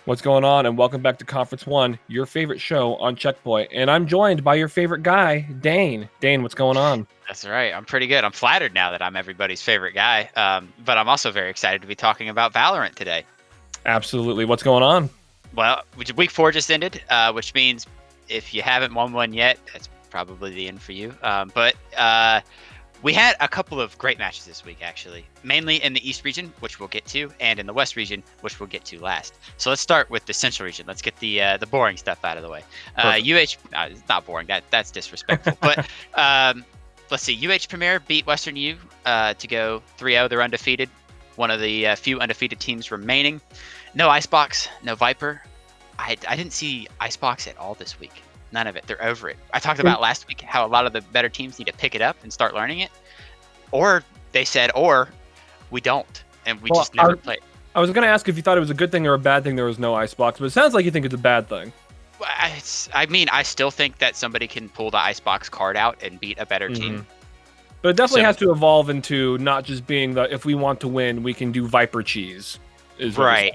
What's going on? And welcome back to Conference One, your favorite show on Checkpoint. And I'm joined by your favorite guy, Dane. Dane, what's going on? That's right. I'm pretty good. I'm flattered now that I'm everybody's favorite guy. But I'm also very excited to be talking about Valorant today. Absolutely. What's going on? Well, week 4 just ended, which means if you haven't won one yet, that's probably the end for you. But we had a couple of great matches this week, actually, mainly in the East region, which we'll get to, and in the West region, which we'll get to last. So let's start with the Central region. Let's get the boring stuff out of the way. It's not boring. That's disrespectful. But let's see. UH Premier beat Western U to go 3-0. They're undefeated. One of the few undefeated teams remaining. No Icebox, no Viper. I didn't see Icebox at all this week. None of it. They're over it. I talked about last week how a lot of the better teams need to pick it up and start learning it. Or they said, or we don't. And we just never play. I was going to ask if you thought it was a good thing or a bad thing there was no Icebox, but it sounds like you think it's a bad thing. I still think that somebody can pull the Icebox card out and beat a better team. But it definitely has to evolve into not just being the, if we want to win, we can do Viper cheese. Right.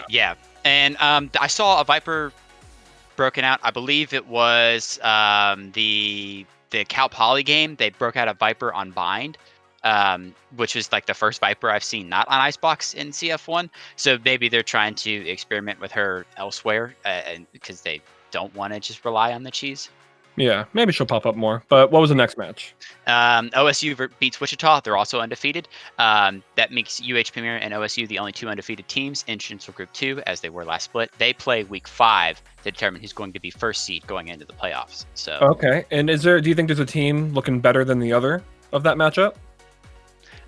Yeah. And I saw a Viper broken out. I believe it was the Cal Poly game. They broke out a Viper on Bind, which is like the first Viper I've seen not on Icebox in CF1. So maybe they're trying to experiment with her elsewhere, because they don't want to just rely on the cheese. Yeah, maybe she'll pop up more. But what was the next match? OSU beats Wichita. They're also undefeated. That makes UH Premier and OSU the only two undefeated teams in Central Group 2, as they were last split. They play week 5 to determine who's going to be first seed going into the playoffs. So okay. And do you think there's a team looking better than the other of that matchup?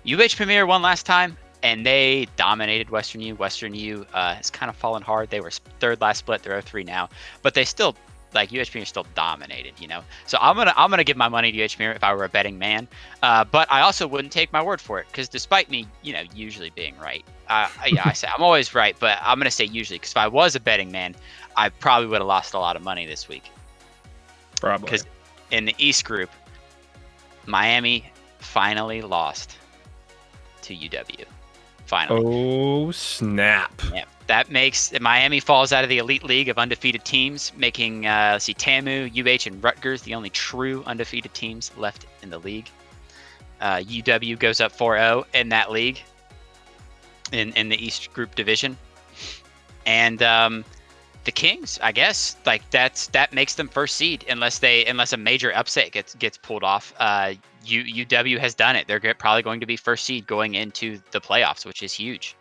UH Premier won last time, and they dominated Western U. Western U has kind of fallen hard. They were third last split. They're 0-3 now, but they still, like, UH Premier still dominated, you know. So I'm gonna give my money to UH Premier if I were a betting man, but I also wouldn't take my word for it, because despite me, usually being right, I say I'm always right, but I'm gonna say usually, because if I was a betting man, I probably would have lost a lot of money this week. Probably. Because in the East group, Miami finally lost to UW. Finally. Oh, snap. Yeah. That makes Miami falls out of the elite league of undefeated teams, making TAMU, UH, and Rutgers the only true undefeated teams left in the league. UW goes up 4-0 in that league, in the East Group division, and the Kings, I guess, like that makes them first seed unless a major upset gets pulled off. UW has done it. They're probably going to be first seed going into the playoffs, which is huge.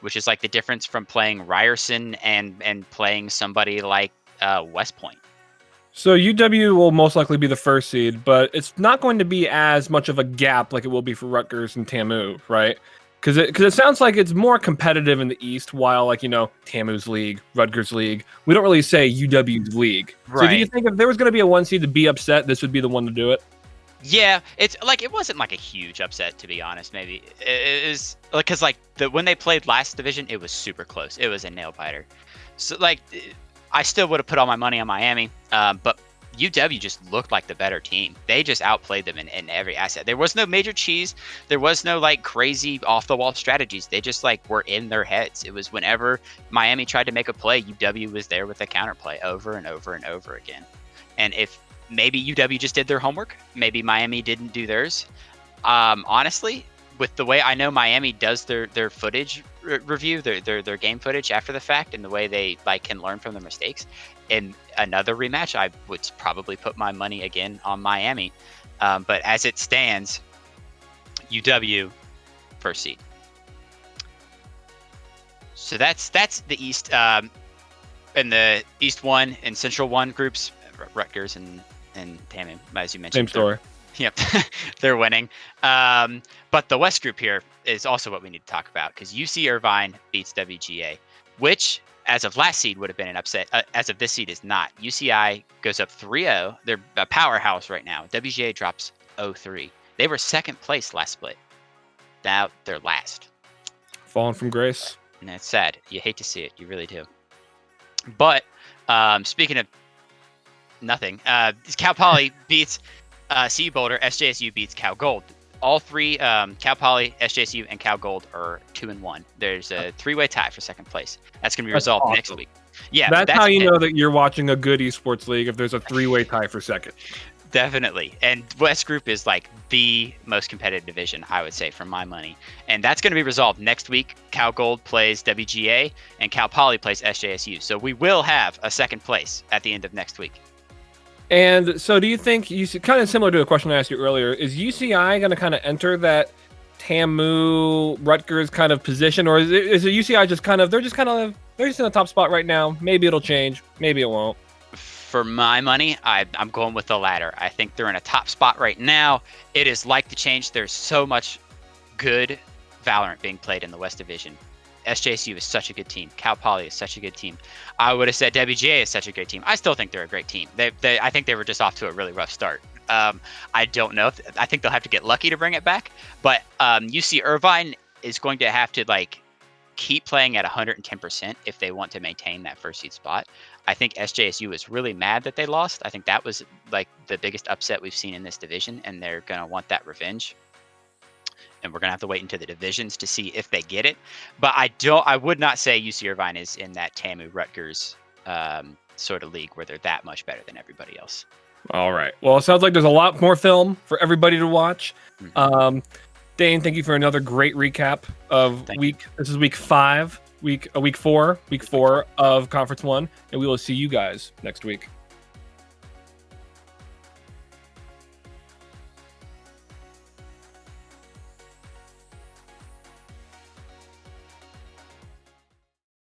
Which is like the difference from playing Ryerson and playing somebody like West Point. So UW will most likely be the first seed, but it's not going to be as much of a gap like it will be for Rutgers and TAMU, right? Because it sounds like it's more competitive in the East, while TAMU's league, Rutgers league, we don't really say UW's league. Right. So do you think if there was going to be a 1 seed to be upset, this would be the one to do it? Yeah, it's like it wasn't like a huge upset, to be honest. Maybe it is because when they played last division, it was super close. It was a nail biter. So I still would have put all my money on Miami, but UW just looked like the better team. They just outplayed them in every asset. There was no major cheese. There was no crazy off the wall strategies. They just were in their heads. It was whenever Miami tried to make a play, UW was there with a counterplay over and over and over again. And if maybe UW just did their homework, maybe Miami didn't do theirs. Honestly, with the way I know Miami does their footage review, their game footage after the fact, and the way they can learn from their mistakes, in another rematch, I would probably put my money again on Miami. But as it stands, UW first seed. So that's the East. In the East 1 and Central 1 groups, Rutgers and TAMU, as you mentioned. Same story. Yep, they're winning. But the West group here is also what we need to talk about, because UC Irvine beats WGA, which, as of last seed, would have been an upset. As of this seed, is not. UCI goes up 3-0. They're a powerhouse right now. WGA drops 0-3. They were second place last split. Now they're last. Falling from grace. And it's sad. You hate to see it. You really do. But speaking of nothing, Cal Poly beats CU Boulder. SJSU beats Cal Gold. all three, Cal Poly, SJSU, and Cal Gold are 2-1. There's a 3-way tie for second place. That's gonna be resolved awesome. next week. Yeah, that's how you know that you're watching a good esports league if there's a 3-way tie for second. Definitely. And West Group is like the most competitive division, I would say, for my money. And that's going to be resolved next week. Cal Gold plays WGA and Cal Poly plays SJSU. So we will have a second place at the end of next week. And so do you think, kind of similar to a question I asked you earlier, is UCI going to kind of enter that TAMU Rutgers kind of position, or is it UCI just kind of, they're just in the top spot right now? Maybe it'll change, maybe it won't. For my money, I'm going with the latter. I think they're in a top spot right now. It is like to change. There's so much good Valorant being played in the West Division. SJSU is such a good team. Cal Poly is such a good team. I would have said WGA is such a great team. I still think they're a great team. I think they were just off to a really rough start. I don't know. I think they'll have to get lucky to bring it back. But UC Irvine is going to have to keep playing at 110% if they want to maintain that first seed spot. I think SJSU is really mad that they lost. I think that was the biggest upset we've seen in this division, and they're going to want that revenge. And we're going to have to wait into the divisions to see if they get it. But I would not say UC Irvine is in that TAMU Rutgers sort of league where they're that much better than everybody else. All right. Well, it sounds like there's a lot more film for everybody to watch. Mm-hmm. Dane, thank you for another great recap of This is week 4 of Conference 1, and we will see you guys next week.